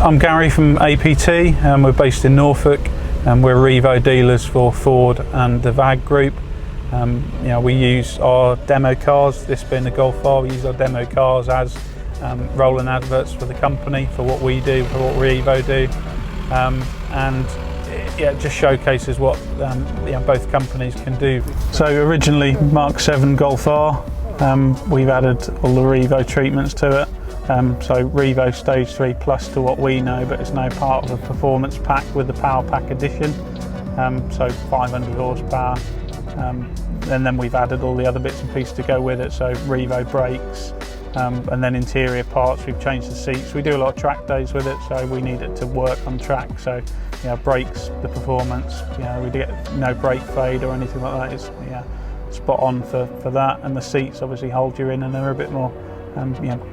I'm Gary from APT, and we're based in Norfolk, and we're Revo dealers for Ford and the VAG group. We use our demo cars, this being the Golf R, we use our demo cars as rolling adverts for the company, for what we do, for what Revo do, and it just showcases what both companies can do. So originally Mark 7 Golf R, we've added all the Revo treatments to it. So Revo Stage 3 Plus to what we know, but it's now part of the performance pack with the Power Pack Edition. So 500 horsepower. And then we've added all the other bits and pieces to go with it. So Revo brakes, and then interior parts. We've changed the seats. We do a lot of track days with it, so we need it to work on track. So brakes, the performance. We get no brake fade or anything like that. It's spot on for that. And the seats obviously hold you in, and they're a bit more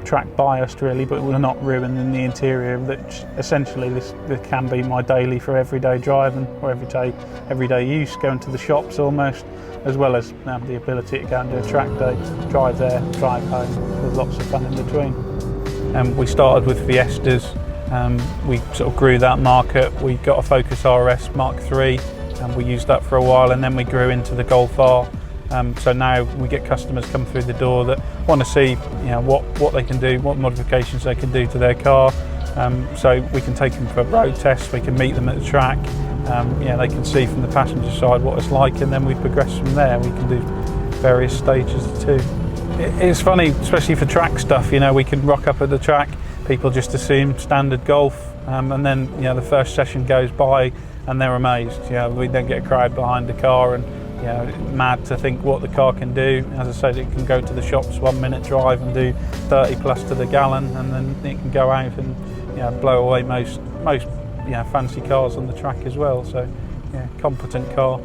track biased really, but we're not ruining the interior. Which essentially this can be my daily for everyday driving or everyday use, going to the shops almost, as well as the ability to go and do a track day, drive there, drive home, with lots of fun in between. We started with Fiestas, we sort of grew that market. We got a Focus RS Mark III, and we used that for a while, and then we grew into the Golf R. So now we get customers come through the door that want to see what they can do, what modifications they can do to their car. So we can take them for road tests, we can meet them at the track, they can see from the passenger side what it's like, and then we progress from there. We can do various stages too. It's funny, especially for track stuff, we can rock up at the track, people just assume standard Golf, and then the first session goes by and they're amazed. We then get a crowd behind the car, and mad to think what the car can do. As I said, it can go to the shops 1 minute drive and do 30 plus to the gallon, and then it can go out and blow away most fancy cars on the track as well. So competent car.